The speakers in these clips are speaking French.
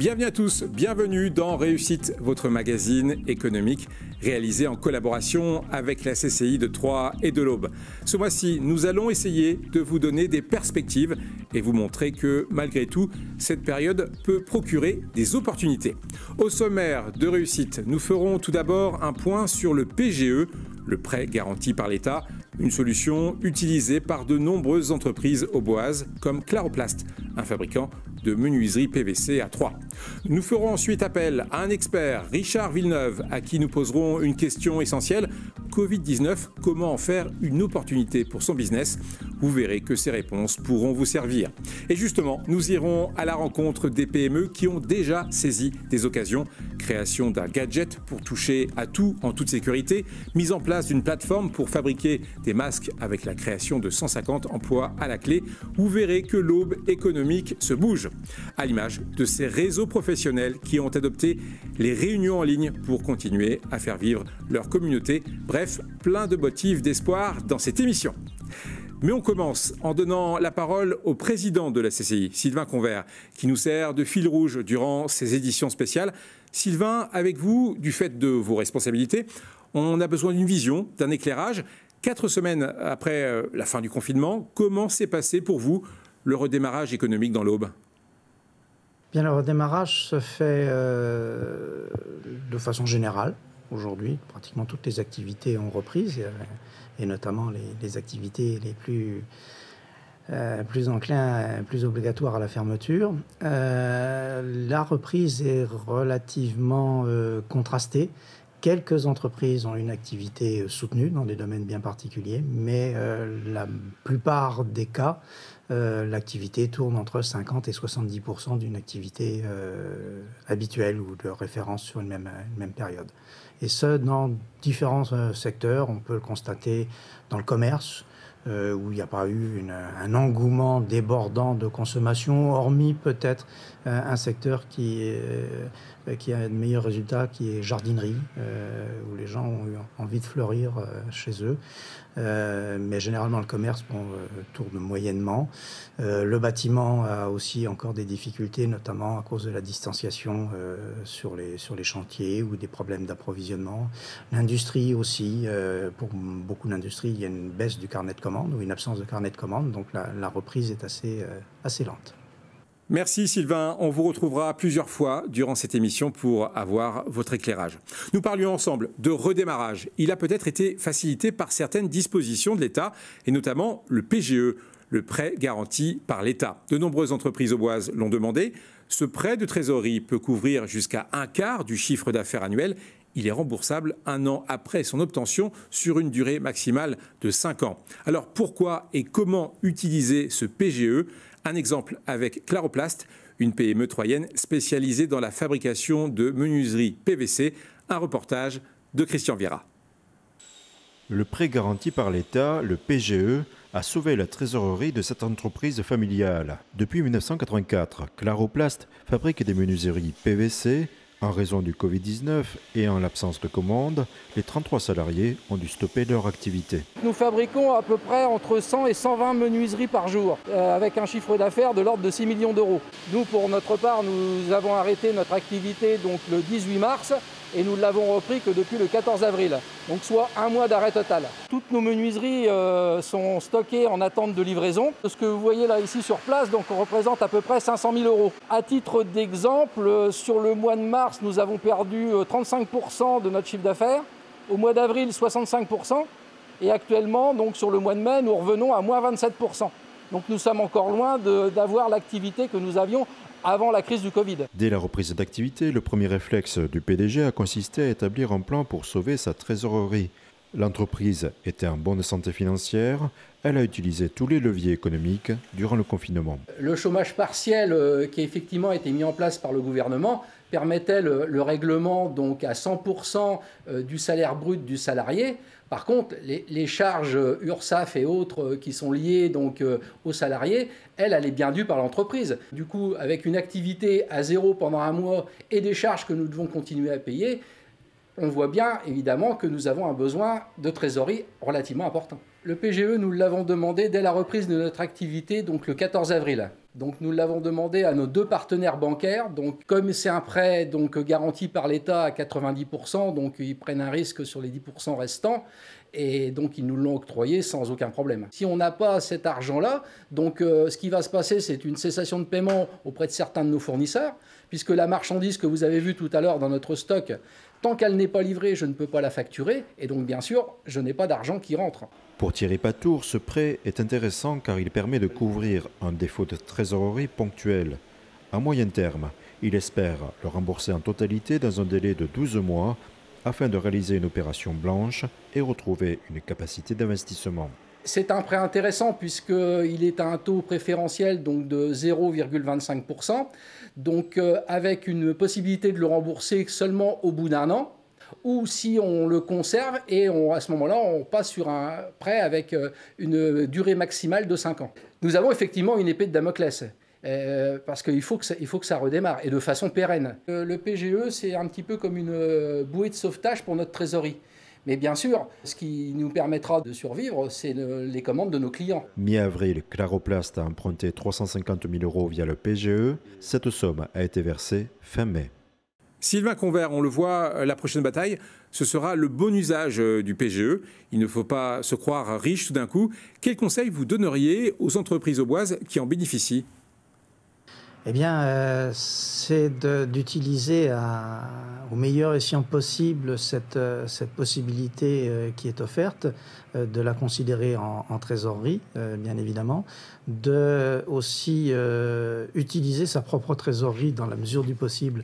Bienvenue à tous, bienvenue dans Réussite, votre magazine économique réalisé en collaboration avec la CCI de Troyes et de l'Aube. Ce mois-ci, nous allons essayer de vous donner des perspectives et vous montrer que malgré tout, cette période peut procurer des opportunités. Au sommaire de Réussite, nous ferons tout d'abord un point sur le PGE, le prêt garanti par l'État, une solution utilisée par de nombreuses entreprises auboises comme Claroplast, un fabricant de menuiserie PVC à Troyes. Nous ferons ensuite appel à un expert, Richard Villeneuve, à qui nous poserons une question essentielle. Covid-19, comment en faire une opportunité pour son business? Vous verrez que ces réponses pourront vous servir. Et justement, nous irons à la rencontre des PME qui ont déjà saisi des occasions. Création d'un gadget pour toucher à tout en toute sécurité, mise en place d'une plateforme pour fabriquer des masques avec la création de 150 emplois à la clé. Vous verrez que l'aube économique se bouge, à l'image de ces réseaux professionnels qui ont adopté les réunions en ligne pour continuer à faire vivre leur communauté. Bref, plein de motifs d'espoir dans cette émission. Mais on commence en donnant la parole au président de la CCI, Sylvain Convert, qui nous sert de fil rouge durant ces éditions spéciales. Sylvain, avec vous, du fait de vos responsabilités, on a besoin d'une vision, d'un éclairage. 4 semaines après la fin du confinement, comment s'est passé pour vous le redémarrage économique dans l'Aube ? Bien, le redémarrage se fait de façon générale. Aujourd'hui, pratiquement toutes les activités ont repris, et notamment les activités les plus enclins, plus obligatoires à la fermeture. La reprise est relativement contrastée. Quelques entreprises ont une activité soutenue dans des domaines bien particuliers, mais la plupart des cas, l'activité tourne entre 50 et 70% d'une activité habituelle ou de référence sur une même période. Et ce, dans différents secteurs. On peut le constater dans le commerce, où il n'y a pas eu un engouement débordant de consommation, hormis peut-être un secteur qui a de meilleurs résultats, qui est jardinerie, où les gens ont eu envie de fleurir chez eux. Mais généralement, le commerce tourne moyennement. Le bâtiment a aussi encore des difficultés, notamment à cause de la distanciation sur les chantiers ou des problèmes d'approvisionnement. L'industrie aussi, pour beaucoup d'industries, il y a une baisse du carnet de commandes ou une absence de carnet de commandes, donc la reprise est assez lente. Merci Sylvain, on vous retrouvera plusieurs fois durant cette émission pour avoir votre éclairage. Nous parlions ensemble de redémarrage. Il a peut-être été facilité par certaines dispositions de l'État, et notamment le PGE, le prêt garanti par l'État. De nombreuses entreprises auboises l'ont demandé. Ce prêt de trésorerie peut couvrir jusqu'à 1/4 du chiffre d'affaires annuel. Il est remboursable 1 an après son obtention sur une durée maximale de 5 ans. Alors pourquoi et comment utiliser ce PGE ? Un exemple avec Claroplast, une PME troyenne spécialisée dans la fabrication de menuiserie PVC. Un reportage de Christian Viera. Le prêt garanti par l'État, le PGE, a sauvé la trésorerie de cette entreprise familiale. Depuis 1984, Claroplast fabrique des menuiseries PVC. En raison du Covid-19 et en l'absence de commandes, les 33 salariés ont dû stopper leur activité. Nous fabriquons à peu près entre 100 et 120 menuiseries par jour, avec un chiffre d'affaires de l'ordre de 6 millions d'euros. Nous, pour notre part, nous avons arrêté notre activité donc, le 18 mars et nous ne l'avons repris que depuis le 14 avril, donc soit 1 mois d'arrêt total. Toutes nos menuiseries sont stockées en attente de livraison. Ce que vous voyez là ici sur place donc, représente à peu près 500 000 euros. À titre d'exemple, sur le mois de mars, nous avons perdu 35% de notre chiffre d'affaires. Au mois d'avril, 65%. Et actuellement, donc, sur le mois de mai, nous revenons à moins 27%. Donc nous sommes encore loin d'avoir l'activité que nous avions avant la crise du Covid. Dès la reprise d'activité, le premier réflexe du PDG a consisté à établir un plan pour sauver sa trésorerie. L'entreprise était en bonne santé financière. Elle a utilisé tous les leviers économiques durant le confinement. Le chômage partiel qui a effectivement été mis en place par le gouvernement permettait le règlement donc à 100% du salaire brut du salarié. Par contre, les charges URSSAF et autres qui sont liées donc aux salariés, elle est bien due par l'entreprise. Du coup, avec une activité à zéro pendant 1 mois et des charges que nous devons continuer à payer, on voit bien évidemment que nous avons un besoin de trésorerie relativement important. Le PGE, nous l'avons demandé dès la reprise de notre activité, donc le 14 avril. Donc nous l'avons demandé à nos 2 partenaires bancaires. Donc comme c'est un prêt donc garanti par l'État à 90%, donc ils prennent un risque sur les 10% restants et donc ils nous l'ont octroyé sans aucun problème. Si on n'a pas cet argent-là, donc ce qui va se passer, c'est une cessation de paiement auprès de certains de nos fournisseurs, puisque la marchandise que vous avez vue tout à l'heure dans notre stock, tant qu'elle n'est pas livrée, je ne peux pas la facturer et donc bien sûr, je n'ai pas d'argent qui rentre. Pour Thierry Patour, ce prêt est intéressant car il permet de couvrir un défaut de trésorerie ponctuel. À moyen terme, il espère le rembourser en totalité dans un délai de 12 mois afin de réaliser une opération blanche et retrouver une capacité d'investissement. C'est un prêt intéressant puisqu'il est à un taux préférentiel donc de 0,25%, donc avec une possibilité de le rembourser seulement au bout d'un an, ou si on le conserve et à ce moment-là, on passe sur un prêt avec une durée maximale de 5 ans. Nous avons effectivement une épée de Damoclès. Parce qu'il faut que ça redémarre, et de façon pérenne. Le PGE, c'est un petit peu comme une bouée de sauvetage pour notre trésorerie. Mais bien sûr, ce qui nous permettra de survivre, c'est les commandes de nos clients. Mi-avril, Claroplast a emprunté 350 000 € via le PGE. Cette somme a été versée fin mai. Sylvain Convert, on le voit, la prochaine bataille, ce sera le bon usage du PGE. Il ne faut pas se croire riche tout d'un coup. Quels conseils vous donneriez aux entreprises auboises qui en bénéficient ? Eh bien, c'est d'utiliser au meilleur escient possible cette possibilité qui est offerte, de la considérer en trésorerie, bien évidemment, de aussi utiliser sa propre trésorerie dans la mesure du possible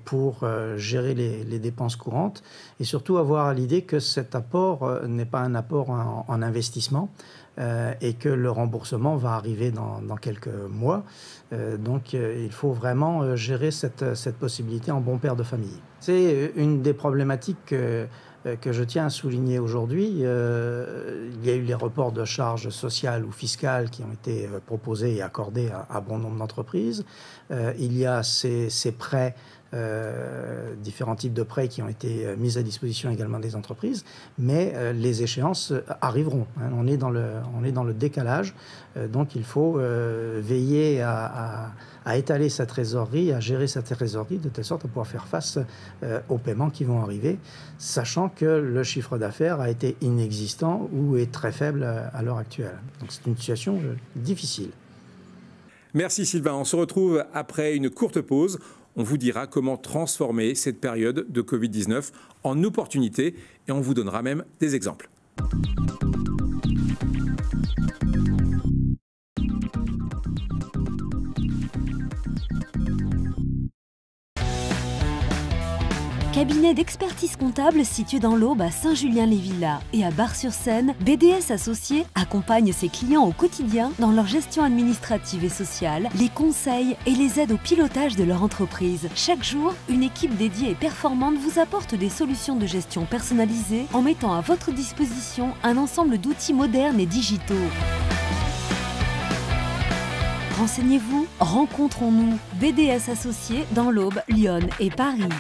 pour gérer les dépenses courantes, et surtout avoir à l'idée que cet apport n'est pas un apport en investissement, et que le remboursement va arriver dans quelques mois. Donc il faut vraiment gérer cette possibilité en bon père de famille. C'est une des problématiques que je tiens à souligner aujourd'hui. Il y a eu les reports de charges sociales ou fiscales qui ont été proposés et accordés à bon nombre d'entreprises. Il y a ces prêts, différents types de prêts qui ont été mis à disposition également des entreprises, mais les échéances arriveront. On est dans le décalage, donc il faut veiller à étaler sa trésorerie, à gérer sa trésorerie de telle sorte à pouvoir faire face aux paiements qui vont arriver, sachant que le chiffre d'affaires a été inexistant ou est très faible à l'heure actuelle. Donc c'est une situation difficile. Merci Sylvain, on se retrouve après une courte pause. On vous dira comment transformer cette période de Covid-19 en opportunité et on vous donnera même des exemples. Cabinet d'expertise comptable situé dans l'Aube à Saint-Julien-les-Villas et à Bar-sur-Seine, BDS Associés accompagne ses clients au quotidien dans leur gestion administrative et sociale, les conseils et les aides au pilotage de leur entreprise. Chaque jour, une équipe dédiée et performante vous apporte des solutions de gestion personnalisées en mettant à votre disposition un ensemble d'outils modernes et digitaux. Renseignez-vous, rencontrons-nous. BDS Associés dans l'Aube, Lyon et Paris.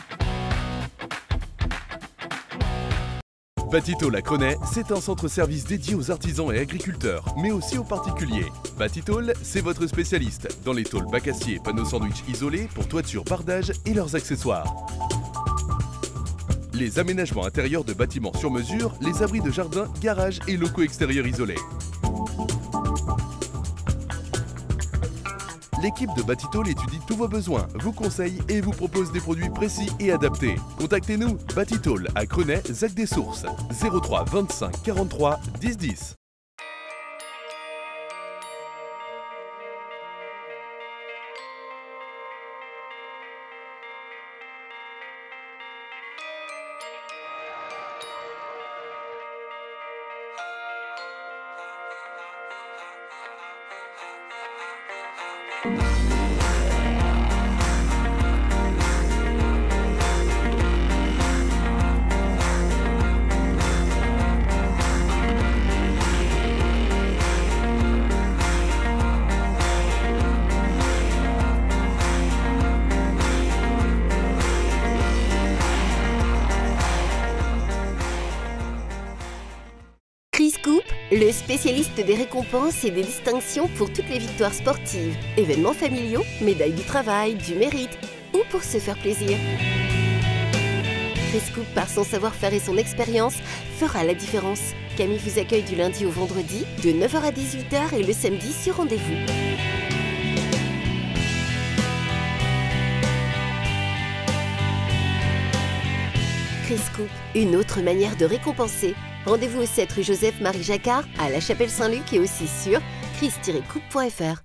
Batitol à Crenay, c'est un centre-service dédié aux artisans et agriculteurs, mais aussi aux particuliers. Batitol, c'est votre spécialiste dans les tôles bac acier, panneaux sandwich isolés pour toiture, bardage et leurs accessoires. Les aménagements intérieurs de bâtiments sur mesure, les abris de jardin, garages et locaux extérieurs isolés. L'équipe de Batitol étudie tous vos besoins, vous conseille et vous propose des produits précis et adaptés. Contactez-nous, Batitol à Crenay, Zac des Sources, 03 25 43 10 10. Chris Scoop, le spécialiste des récompenses et des distinctions pour toutes les victoires sportives, événements familiaux, médailles du travail, du mérite ou pour se faire plaisir. Chris Coop, par son savoir-faire et son expérience, fera la différence. Camille vous accueille du lundi au vendredi, de 9h à 18h et le samedi sur rendez-vous. Chris Coop, une autre manière de récompenser. Rendez-vous au 7 rue Joseph-Marie Jacquard, à La Chapelle-Saint-Luc et aussi sur chris-coop.fr.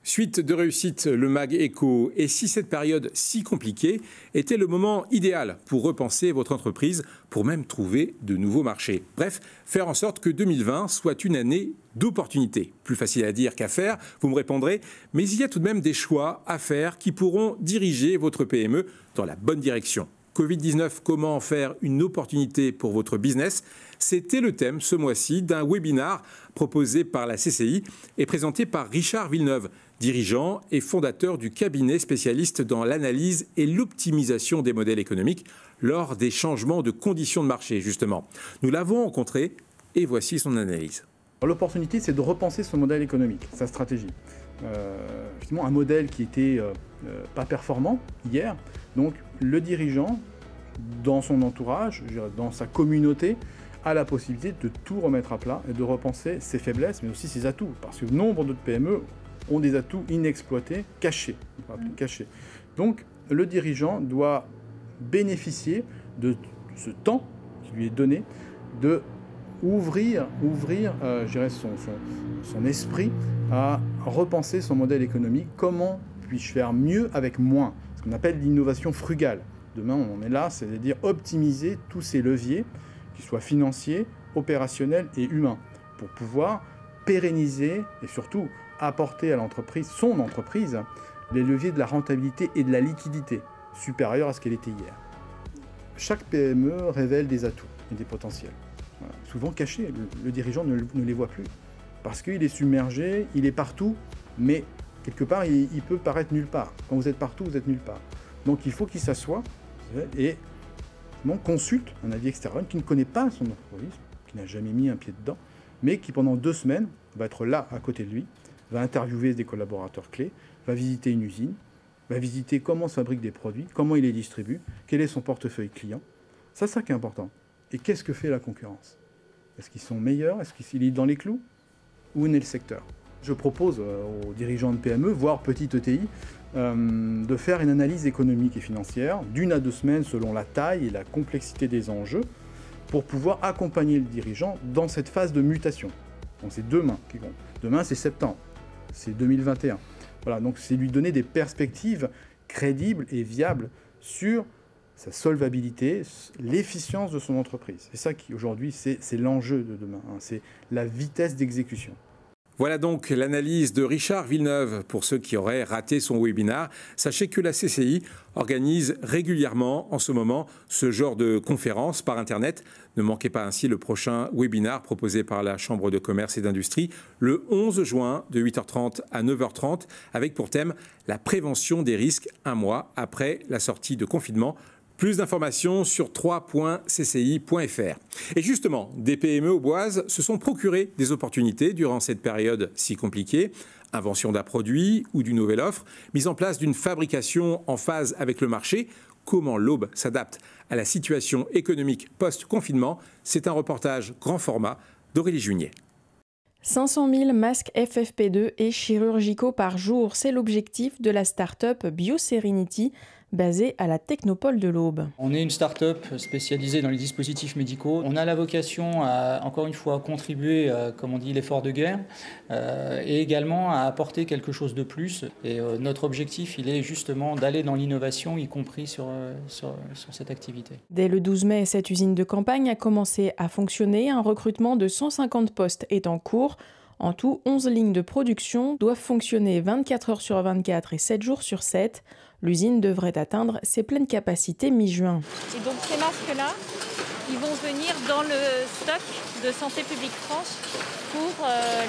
Suite de réussite, le Mag Éco. Et si cette période si compliquée était le moment idéal pour repenser votre entreprise, pour même trouver de nouveaux marchés. Bref, faire en sorte que 2020 soit une année d'opportunités. Plus facile à dire qu'à faire, vous me répondrez, mais il y a tout de même des choix à faire qui pourront diriger votre PME dans la bonne direction. Covid-19, comment en faire une opportunité pour votre business? C'était le thème ce mois-ci d'un webinar proposé par la CCI et présenté par Richard Villeneuve, dirigeant et fondateur du cabinet spécialiste dans l'analyse et l'optimisation des modèles économiques lors des changements de conditions de marché, justement. Nous l'avons rencontré et voici son analyse. L'opportunité, c'est de repenser son modèle économique, sa stratégie. Effectivement, un modèle qui était pas performant hier, donc le dirigeant, dans son entourage, dans sa communauté, a la possibilité de tout remettre à plat et de repenser ses faiblesses, mais aussi ses atouts, parce que nombre de PME ont des atouts inexploités, cachés. Donc, le dirigeant doit bénéficier de ce temps qui lui est donné, de ouvrir son esprit à repenser son modèle économique. Comment puis-je faire mieux avec moins? Ce qu'on appelle l'innovation frugale. Demain, on est là, c'est-à-dire optimiser tous ces leviers, qu'ils soient financiers, opérationnels et humains, pour pouvoir pérenniser et surtout apporter à l'entreprise, son entreprise, les leviers de la rentabilité et de la liquidité supérieurs à ce qu'elle était hier. Chaque PME révèle des atouts et des potentiels, souvent cachés. Le dirigeant ne les voit plus parce qu'il est submergé, il est partout, mais quelque part, il peut paraître nulle part. Quand vous êtes partout, vous êtes nulle part. Donc il faut qu'il s'assoie et consulte un avis extérieur qui ne connaît pas son entreprise, qui n'a jamais mis un pied dedans, mais qui pendant 2 semaines va être là à côté de lui, va interviewer des collaborateurs clés, va visiter une usine, va visiter comment se fabriquent des produits, comment il les distribue, quel est son portefeuille client. C'est ça qui est important. Et qu'est-ce que fait la concurrence? Est-ce qu'ils sont meilleurs? Est-ce qu'ils sont dans les clous? Où est le secteur? Je propose aux dirigeants de PME, voire petites ETI, de faire une analyse économique et financière d'1 à 2 semaines selon la taille et la complexité des enjeux pour pouvoir accompagner le dirigeant dans cette phase de mutation. Donc c'est demain qui compte. Demain, c'est septembre. C'est 2021. Voilà, donc c'est lui donner des perspectives crédibles et viables sur sa solvabilité, l'efficience de son entreprise. C'est ça qui, aujourd'hui, c'est l'enjeu de demain. C'est la vitesse d'exécution. Voilà donc l'analyse de Richard Villeneuve pour ceux qui auraient raté son webinaire. Sachez que la CCI organise régulièrement en ce moment ce genre de conférences par Internet. Ne manquez pas ainsi le prochain webinaire proposé par la Chambre de commerce et d'industrie le 11 juin de 8h30 à 9h30 avec pour thème la prévention des risques 1 mois après la sortie de confinement. Plus d'informations sur 3.cci.fr. Et justement, des PME auboises se sont procurées des opportunités durant cette période si compliquée. Invention d'un produit ou d'une nouvelle offre, mise en place d'une fabrication en phase avec le marché. Comment l'Aube s'adapte à la situation économique post-confinement? C'est un reportage grand format d'Aurélie Junier. 500 000 masques FFP2 et chirurgicaux par jour, c'est l'objectif de la start-up BioSerenity, basée à la Technopole de l'Aube. On est une start-up spécialisée dans les dispositifs médicaux. On a la vocation à, encore une fois, contribuer, comme on dit, l'effort de guerre et également à apporter quelque chose de plus. Et notre objectif, il est justement d'aller dans l'innovation, y compris sur cette activité. Dès le 12 mai, cette usine de campagne a commencé à fonctionner. Un recrutement de 150 postes est en cours. En tout, 11 lignes de production doivent fonctionner 24 heures sur 24 et 7 jours sur 7. L'usine devrait atteindre ses pleines capacités mi-juin. Et donc ces masques-là, ils vont venir dans le stock de Santé publique France pour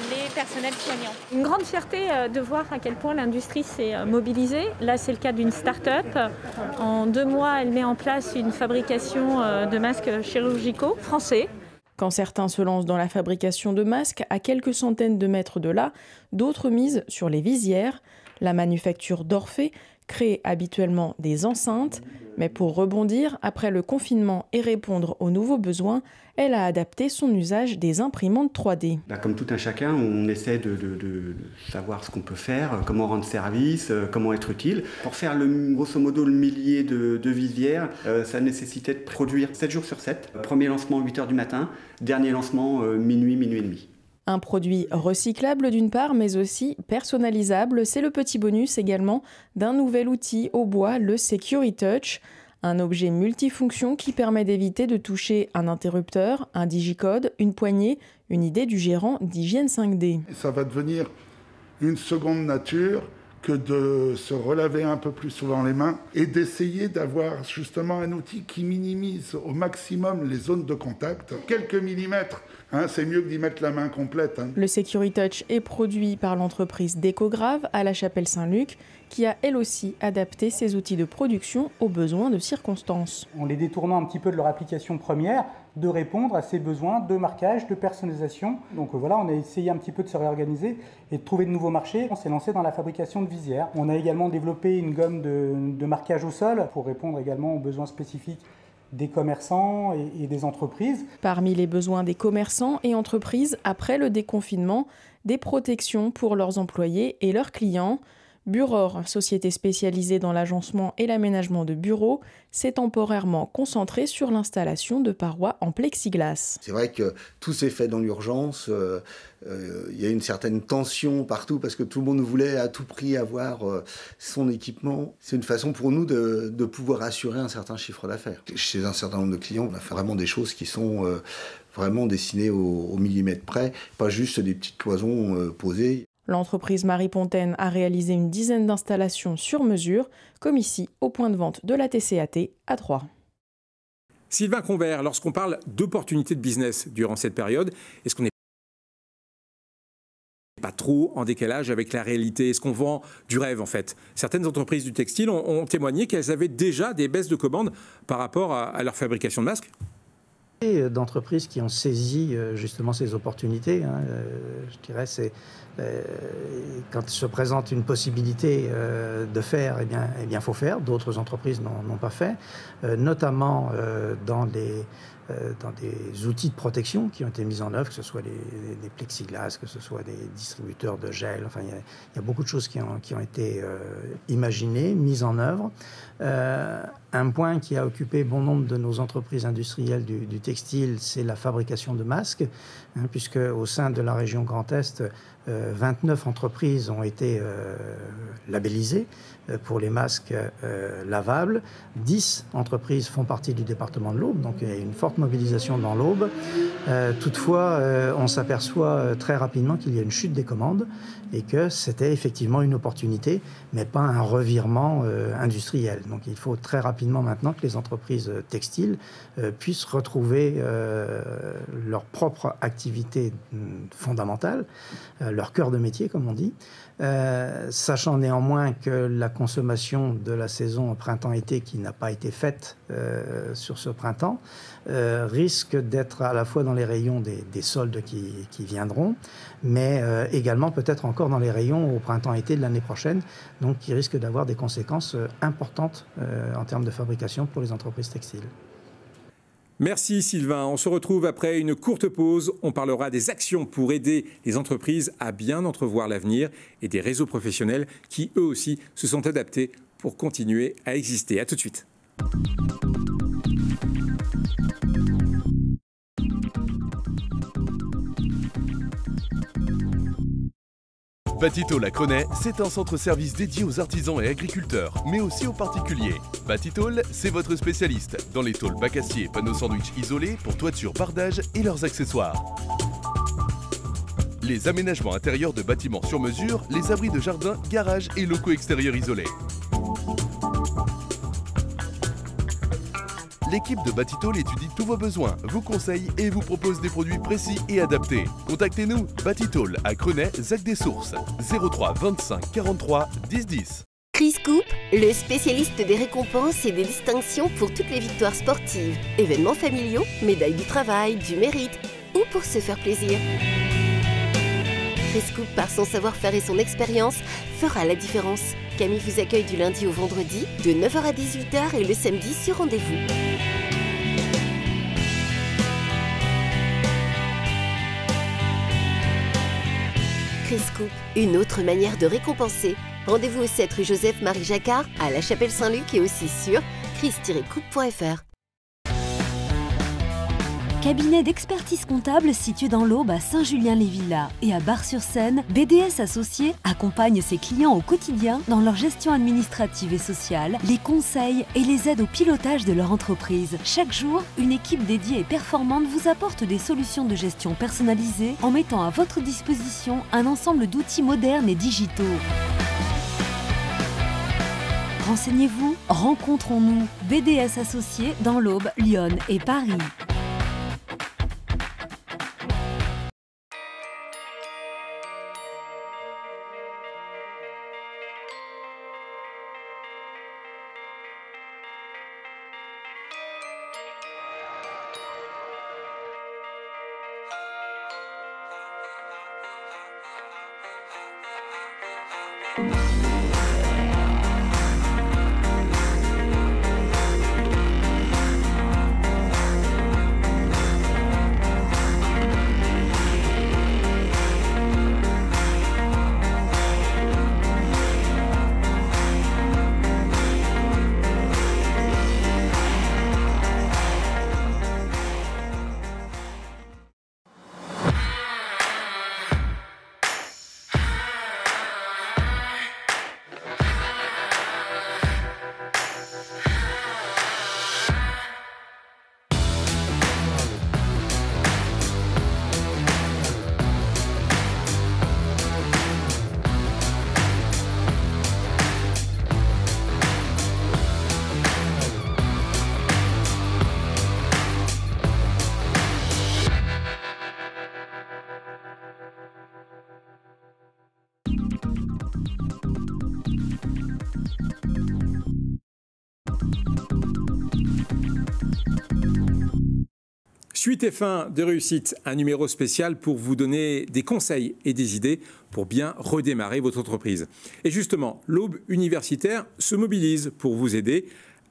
les personnels soignants. Une grande fierté de voir à quel point l'industrie s'est mobilisée. Là, c'est le cas d'une start-up. En 2 mois, elle met en place une fabrication de masques chirurgicaux français. Quand certains se lancent dans la fabrication de masques à quelques centaines de mètres de là, d'autres misent sur les visières. La manufacture d'Orphée crée habituellement des enceintes, mais pour rebondir après le confinement et répondre aux nouveaux besoins, elle a adapté son usage des imprimantes 3D. Comme tout un chacun, on essaie de savoir ce qu'on peut faire, comment rendre service, comment être utile. Pour faire grosso modo le millier de visières, ça nécessitait de produire 7 jours sur 7. Premier lancement 8 h du matin, dernier lancement minuit et demi. Un produit recyclable d'une part, mais aussi personnalisable. C'est le petit bonus également d'un nouvel outil au bois, le SecuriTouch. Un objet multifonction qui permet d'éviter de toucher un interrupteur, un digicode, une poignée, une idée du gérant d'Hygiène 5D. Ça va devenir une seconde nature que de se relaver un peu plus souvent les mains et d'essayer d'avoir justement un outil qui minimise au maximum les zones de contact. Quelques millimètres, c'est mieux que d'y mettre la main complète. Le SecuriTouch est produit par l'entreprise Décograve à La Chapelle-Saint-Luc, qui a elle aussi adapté ses outils de production aux besoins de circonstance. En les détournant un petit peu de leur application première, de répondre à ces besoins de marquage, de personnalisation. Donc voilà, on a essayé un petit peu de se réorganiser et de trouver de nouveaux marchés. On s'est lancé dans la fabrication de visières. On a également développé une gomme de marquage au sol pour répondre également aux besoins spécifiques des commerçants et des entreprises. Parmi les besoins des commerçants et entreprises, après le déconfinement, des protections pour leurs employés et leurs clients. Buror, société spécialisée dans l'agencement et l'aménagement de bureaux, s'est temporairement concentrée sur l'installation de parois en plexiglas. C'est vrai que tout s'est fait dans l'urgence. Il y a une certaine tension partout parce que tout le monde voulait à tout prix avoir son équipement. C'est une façon pour nous de pouvoir assurer un certain chiffre d'affaires. Chez un certain nombre de clients, on a fait vraiment des choses qui sont vraiment dessinées au millimètre près, pas juste des petites cloisons posées. L'entreprise Marie Pontaine a réalisé une dizaine d'installations sur mesure, comme ici au point de vente de la TCAT à Troyes. Sylvain Convert, lorsqu'on parle d'opportunités de business durant cette période, est-ce qu'on n'est pas trop en décalage avec la réalité? Est-ce qu'on vend du rêve en fait? Certaines entreprises du textile ont témoigné qu'elles avaient déjà des baisses de commandes par rapport à leur fabrication de masques. D'entreprises qui ont saisi justement ces opportunités. Je dirais, c'est quand se présente une possibilité de faire, eh bien, faut faire. D'autres entreprises n'ont pas fait, notamment dans des outils de protection qui ont été mis en œuvre, que ce soit des plexiglas, que ce soit des distributeurs de gel. Enfin, il y a beaucoup de choses qui ont été imaginées, mises en œuvre. Un point qui a occupé bon nombre de nos entreprises industrielles du textile, c'est la fabrication de masques, puisque au sein de la région Grand Est, 29 entreprises ont été labellisées pour les masques lavables. 10 entreprises font partie du département de l'Aube, donc il y a une forte mobilisation dans l'Aube. Toutefois, on s'aperçoit très rapidement qu'il y a une chute des commandes et que c'était effectivement une opportunité, mais pas un revirement industriel. Donc il faut très rapidement maintenant que les entreprises textiles puissent retrouver leur propre activité fondamentale, leur cœur de métier, comme on dit, sachant néanmoins que la consommation de la saison printemps-été qui n'a pas été faite sur ce printemps risque d'être à la fois dans les rayons des soldes qui viendront, mais également peut-être encore dans les rayons au printemps-été de l'année prochaine, donc qui risque d'avoir des conséquences importantes en termes de fabrication pour les entreprises textiles. Merci Sylvain. On se retrouve après une courte pause. On parlera des actions pour aider les entreprises à bien entrevoir l'avenir et des réseaux professionnels qui, eux aussi, se sont adaptés pour continuer à exister. À tout de suite. Batitol à Crenay, c'est un centre-service dédié aux artisans et agriculteurs, mais aussi aux particuliers. Batitol, c'est votre spécialiste dans les tôles bac acier et panneaux sandwich isolés pour toiture, bardage et leurs accessoires. Les aménagements intérieurs de bâtiments sur mesure, les abris de jardin, garages et locaux extérieurs isolés. L'équipe de Batitol étudie tous vos besoins, vous conseille et vous propose des produits précis et adaptés. Contactez-nous, Batitol à Crenay, Zac des Sources, 03 25 43 10 10. Chris Coupe, le spécialiste des récompenses et des distinctions pour toutes les victoires sportives, événements familiaux, médailles du travail, du mérite ou pour se faire plaisir. Chris Coupe, par son savoir-faire et son expérience, fera la différence. Camille vous accueille du lundi au vendredi, de 9h à 18h et le samedi sur rendez-vous. Chris Coupe, une autre manière de récompenser. Rendez-vous au 7 rue Joseph-Marie Jacquard, à La Chapelle-Saint-Luc et aussi sur chris-coupe.fr. Cabinet d'expertise comptable situé dans l'Aube à Saint-Julien-les-Villas et à Bar-sur-Seine, BDS Associés accompagne ses clients au quotidien dans leur gestion administrative et sociale, les conseils et les aides au pilotage de leur entreprise. Chaque jour, une équipe dédiée et performante vous apporte des solutions de gestion personnalisées en mettant à votre disposition un ensemble d'outils modernes et digitaux. Renseignez-vous, rencontrons-nous. BDS Associés dans l'Aube, Lyon et Paris. Suite et fin de réussite, un numéro spécial pour vous donner des conseils et des idées pour bien redémarrer votre entreprise. Et justement, l'Aube universitaire se mobilise pour vous aider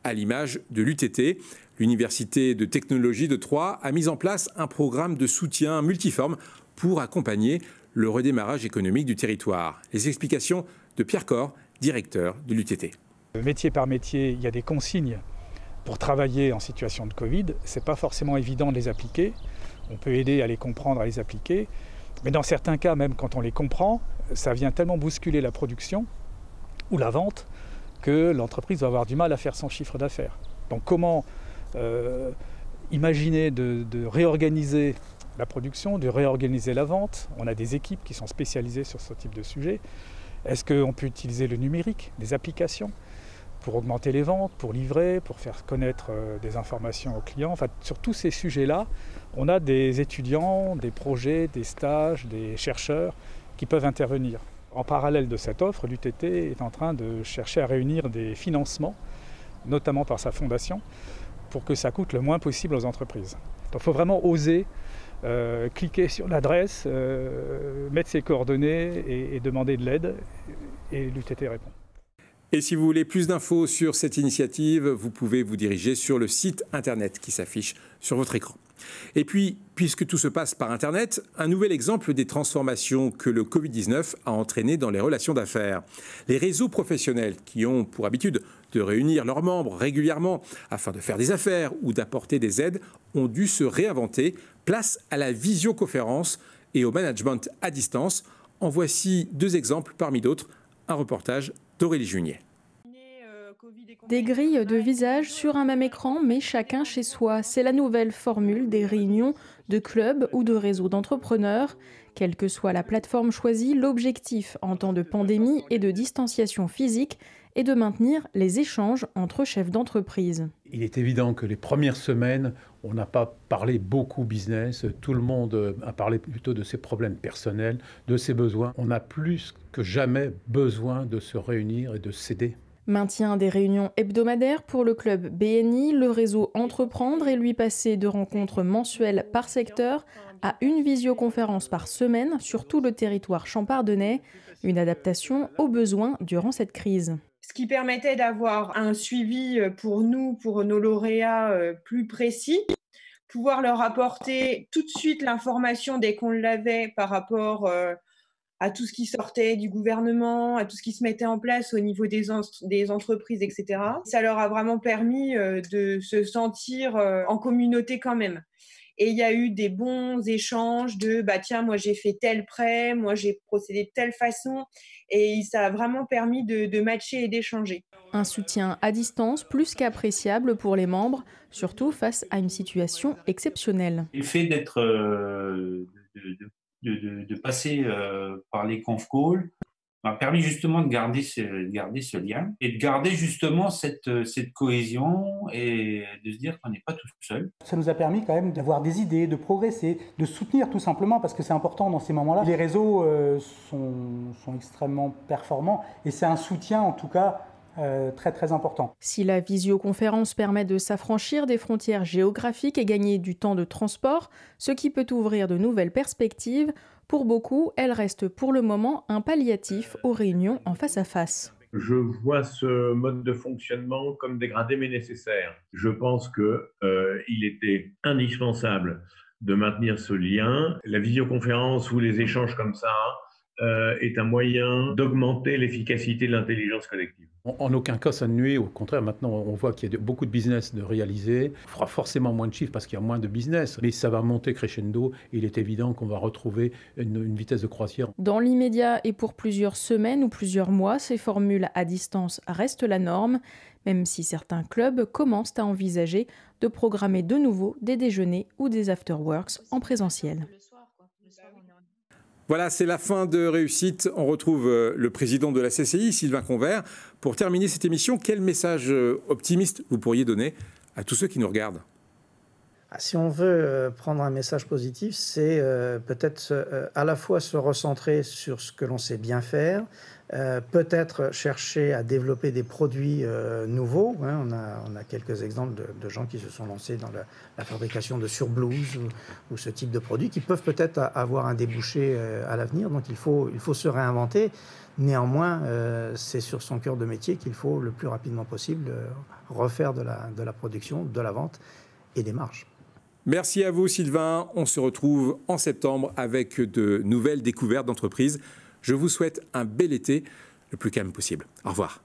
à l'image de l'UTT. L'Université de technologie de Troyes a mis en place un programme de soutien multiforme pour accompagner le redémarrage économique du territoire. Les explications de Pierre Corr, directeur de l'UTT. Métier par métier, il y a des consignes pour travailler en situation de Covid. Ce n'est pas forcément évident de les appliquer. On peut aider à les comprendre, à les appliquer. Mais dans certains cas, même quand on les comprend, ça vient tellement bousculer la production ou la vente que l'entreprise va avoir du mal à faire son chiffre d'affaires. Donc comment imaginer de réorganiser la production, de réorganiser la vente? On a des équipes qui sont spécialisées sur ce type de sujet. Est-ce qu'on peut utiliser le numérique, des applications pour augmenter les ventes, pour livrer, pour faire connaître des informations aux clients? Enfin, sur tous ces sujets-là, on a des étudiants, des projets, des stages, des chercheurs qui peuvent intervenir. En parallèle de cette offre, l'UTT est en train de chercher à réunir des financements, notamment par sa fondation, pour que ça coûte le moins possible aux entreprises. Donc il faut vraiment oser cliquer sur l'adresse, mettre ses coordonnées et demander de l'aide, et l'UTT répond. Et si vous voulez plus d'infos sur cette initiative, vous pouvez vous diriger sur le site internet qui s'affiche sur votre écran. Et puis, puisque tout se passe par Internet, un nouvel exemple des transformations que le Covid-19 a entraînées dans les relations d'affaires. Les réseaux professionnels qui ont pour habitude de réunir leurs membres régulièrement afin de faire des affaires ou d'apporter des aides ont dû se réinventer. Place à la visioconférence et au management à distance. En voici 2 exemples parmi d'autres. Un reportage d'Aurélie Junier. Des grilles de visage sur un même écran, mais chacun chez soi. C'est la nouvelle formule des réunions de clubs ou de réseaux d'entrepreneurs. Quelle que soit la plateforme choisie, l'objectif en temps de pandémie et de distanciation physique est de maintenir les échanges entre chefs d'entreprise. Il est évident que les premières semaines, on n'a pas parlé beaucoup business. Tout le monde a parlé plutôt de ses problèmes personnels, de ses besoins. On a plus que jamais besoin de se réunir et de s'aider. Maintien des réunions hebdomadaires pour le club BNI, le réseau Entreprendre et lui passer de rencontres mensuelles par secteur à une visioconférence par semaine sur tout le territoire champardonnais, une adaptation aux besoins durant cette crise. Ce qui permettait d'avoir un suivi pour nous, pour nos lauréats plus précis, pouvoir leur apporter tout de suite l'information dès qu'on l'avait par rapport à tout ce qui sortait du gouvernement, à tout ce qui se mettait en place au niveau des entreprises, etc. Ça leur a vraiment permis de se sentir en communauté quand même. Et il y a eu des bons échanges de « tiens, moi j'ai fait tel prêt, moi j'ai procédé de telle façon ». Et ça a vraiment permis de matcher et d'échanger. Un soutien à distance plus qu'appréciable pour les membres, surtout face à une situation exceptionnelle. Le fait d'être... De passer par les conf calls m'a permis justement de garder ce lien et de garder justement cette cohésion et de se dire qu'on n'est pas tout seul. Ça nous a permis quand même d'avoir des idées, de progresser, de soutenir tout simplement parce que c'est important dans ces moments-là. Les réseaux sont extrêmement performants et c'est un soutien en tout cas très très important. Si la visioconférence permet de s'affranchir des frontières géographiques et gagner du temps de transport, ce qui peut ouvrir de nouvelles perspectives, pour beaucoup, elle reste pour le moment un palliatif aux réunions en face à face. Je vois ce mode de fonctionnement comme dégradé mais nécessaire. Je pense qu'il était indispensable de maintenir ce lien. La visioconférence ou les échanges comme ça est un moyen d'augmenter l'efficacité de l'intelligence collective. En aucun cas ça ne nuit, au contraire maintenant on voit qu'il y a beaucoup de business de réaliser. On fera forcément moins de chiffres parce qu'il y a moins de business, mais ça va monter crescendo et il est évident qu'on va retrouver une vitesse de croisière. Dans l'immédiat et pour plusieurs semaines ou plusieurs mois, ces formules à distance restent la norme, même si certains clubs commencent à envisager de programmer de nouveau des déjeuners ou des afterworks en présentiel. Voilà, c'est la fin de Réussite. On retrouve le président de la CCI, Sylvain Convert. Pour terminer cette émission, quel message optimiste vous pourriez donner à tous ceux qui nous regardent ? Si on veut prendre un message positif, c'est peut-être à la fois se recentrer sur ce que l'on sait bien faire, peut-être chercher à développer des produits nouveaux. On a quelques exemples de gens qui se sont lancés dans la fabrication de surblouses ou ce type de produits qui peuvent peut-être avoir un débouché à l'avenir. Donc il faut se réinventer. Néanmoins, c'est sur son cœur de métier qu'il faut le plus rapidement possible refaire de la production, de la vente et des marges. Merci à vous Sylvain. On se retrouve en septembre avec de nouvelles découvertes d'entreprises. Je vous souhaite un bel été, le plus calme possible. Au revoir.